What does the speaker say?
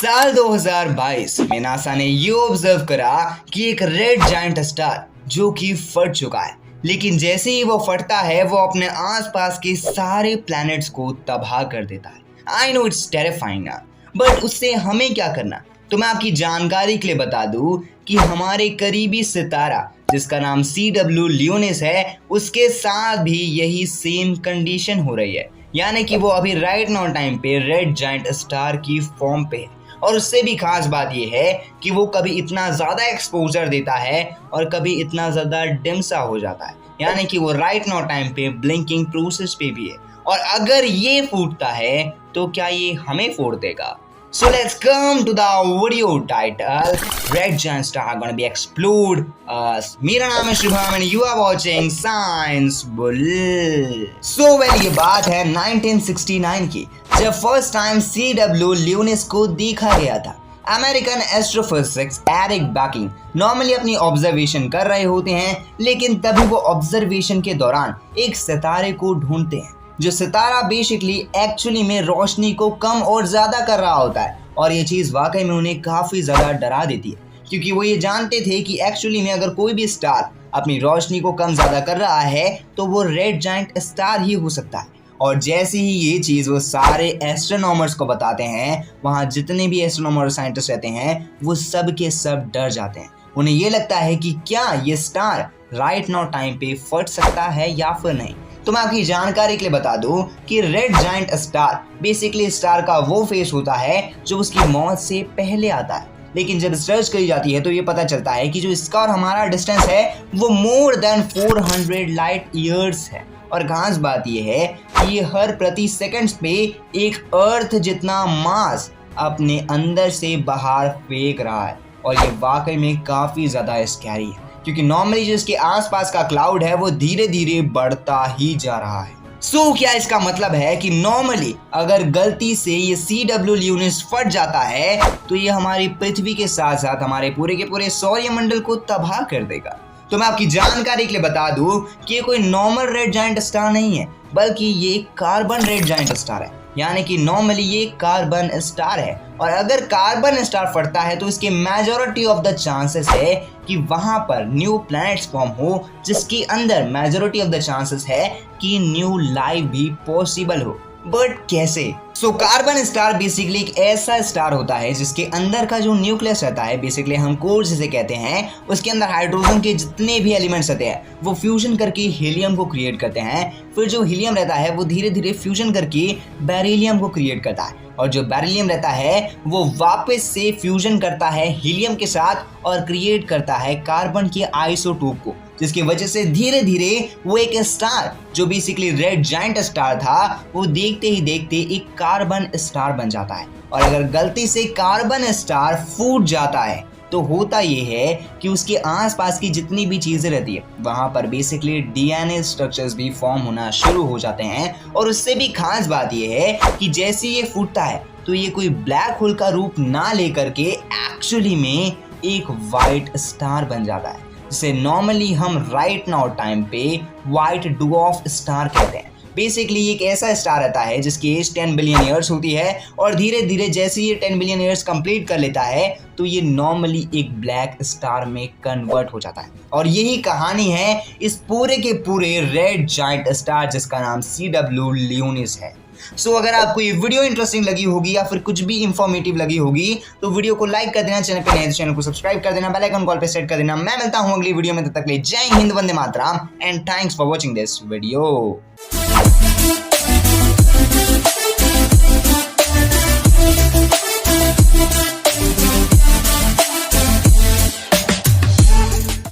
साल 2022 में नासा ने ये ऑब्जर्व करा कि एक रेड जायंट स्टार जो कि फट चुका है, लेकिन जैसे ही वो फटता है वो अपने आसपास के सारे प्लैनेट्स को तबाह कर देता है। आई नो इट्स टेरिफाइंग ना, बट उससे हमें क्या करना, तो मैं आपकी जानकारी के लिए बता दूं कि हमारे करीबी सितारा जिसका नाम CW लियोनिस है, उसके साथ भी यही सेम कंडीशन हो रही है, यानी कि वो अभी राइट नाउ टाइम पे रेड जायंट स्टार की फॉर्म पे है। और उससे भी खास बात यह है कि वो कभी इतना ज़्यादा एक्सपोजर देता है और कभी इतना ज़्यादा डिम सा हो जाता है, यानी कि वो राइट नाउ टाइम पे ब्लिंकिंग प्रोसेस पे भी है। और अगर ये फूटता है तो क्या ये हमें फोड़ देगा? So let's come to the video title. Red giant star gonna be explode us. मेरा नाम है Shubham and you are watching Science Bull. So well, ये बात है 1969 की, जब फर्स्ट टाइम CW लियोनिस को देखा गया था। अमेरिकन एस्ट्रोफिजिक्स एरिक बैकिंग नॉर्मली अपनी ऑब्जर्वेशन कर रहे होते हैं, लेकिन तभी वो ऑब्जर्वेशन के दौरान एक सितारे को ढूंढते हैं जो सितारा बेसिकली एक्चुअली में रोशनी को कम और ज़्यादा कर रहा होता है। और ये चीज़ वाकई में उन्हें काफ़ी ज़्यादा डरा देती है, क्योंकि वो ये जानते थे कि एक्चुअली में अगर कोई भी स्टार अपनी रोशनी को कम ज़्यादा कर रहा है तो वो रेड जायंट स्टार ही हो सकता है। और जैसे ही ये चीज़ वो सारे एस्ट्रोनॉमर्स को बताते हैं, वहाँ जितने भी एस्ट्रोनॉमर और साइंटिस्ट रहते हैं वो सब के सब डर जाते हैं। उन्हें ये लगता है कि क्या ये स्टार राइट नाउ टाइम पे फट सकता है या फिर नहीं। तो मैं आपकी जानकारी के लिए बता दूं कि red giant star basically star का वो फेस होता है जो उसकी मौत से पहले आता है, लेकिन जब रिसर्च करी जाती है तो ये पता चलता है कि जो इसका और हमारा डिस्टेंस है वो मोर देन 400 लाइट ईयर्स है। और खास बात ये है कि ये हर प्रति सेकंड्स पे एक अर्थ जितना मास अपने अंदर से बाहर फेंक रहा है। और ये वाकई में काफ़ी ज़्यादा स्कैरी है, क्योंकि नॉर्मली जो इसके आसपास का क्लाउड है वो धीरे धीरे बढ़ता ही जा रहा है। सो क्या इसका मतलब है कि नॉर्मली अगर गलती से ये CW लियोनिस फट जाता है तो ये हमारी पृथ्वी के साथ साथ हमारे पूरे के पूरे सौरमंडल को तबाह कर देगा? तो मैं आपकी जानकारी के लिए बता दूं कि ये कोई नॉर्मल रेड जायंट स्टार नहीं है, बल्कि ये कार्बन रेड जायंट स्टार है, यानी कि नॉर्मली ये कार्बन स्टार है। और अगर कार्बन स्टार फटता है तो इसके मेजॉरिटी ऑफ द चांसेस है कि वहां पर न्यू प्लैनेट्स फॉर्म हो, जिसके अंदर मेजॉरिटी ऑफ द चांसेस है कि न्यू लाइफ भी पॉसिबल हो। बट कैसे? सो कार्बन स्टार बेसिकली एक ऐसा स्टार होता है जिसके अंदर का जो न्यूक्लियस रहता है, बेसिकली हम कोर जिसे कहते हैं, उसके अंदर हाइड्रोजन के जितने भी एलिमेंट्स रहते हैं वो फ्यूजन करके हीलियम को क्रिएट करते हैं। फिर जो हीलियम रहता है वो धीरे धीरे फ्यूजन करके बेरिलियम को क्रिएट करता है, और जो बेरिलियम रहता है वो वापस से फ्यूजन करता है हीलियम के साथ और क्रिएट करता है कार्बन के आइसोटोप को, जिसकी वजह से धीरे धीरे वो एक स्टार जो बेसिकली रेड जायंट स्टार था वो देखते ही देखते एक कार्बन स्टार बन जाता है। और अगर गलती से कार्बन स्टार फूट जाता है तो होता ये है कि उसके आसपास की जितनी भी चीज़ें रहती है वहाँ पर बेसिकली DNA स्ट्रक्चर्स भी फॉर्म होना शुरू हो जाते हैं। और उससे भी खास बात ये है कि जैसे ये फूटता है तो ये कोई ब्लैक होल का रूप ना लेकर के एक्चुअली में एक वाइट स्टार बन जाता है, जिसे नॉर्मली हम राइट नाउ टाइम पे वाइट ड्वार्फ स्टार कहते हैं। बेसिकली एक ऐसा स्टार रहता है जिसकी एज 10 बिलियन ईयर्स होती है, और धीरे धीरे जैसे ये 10 बिलियन ईयर्स कंप्लीट कर लेता है तो ये नॉर्मली एक ब्लैक स्टार में कन्वर्ट हो जाता है। और यही कहानी है इस पूरे के पूरे रेड जायंट स्टार जिसका नाम CW लियोनिस है। सो अगर आपको ये वीडियो इंटरेस्टिंग लगी होगी या फिर कुछ भी इंफॉर्मेटिव लगी होगी तो वीडियो को लाइक कर देना, चैनल पे नए तो चैनल को सब्सक्राइब कर देना, बेल आइकन कॉल पे सेट कर देना। मैं मिलता हूँ अगली वीडियो में, तब तक के लिए जय हिंद, वंदे मातरम and thanks for watching this video.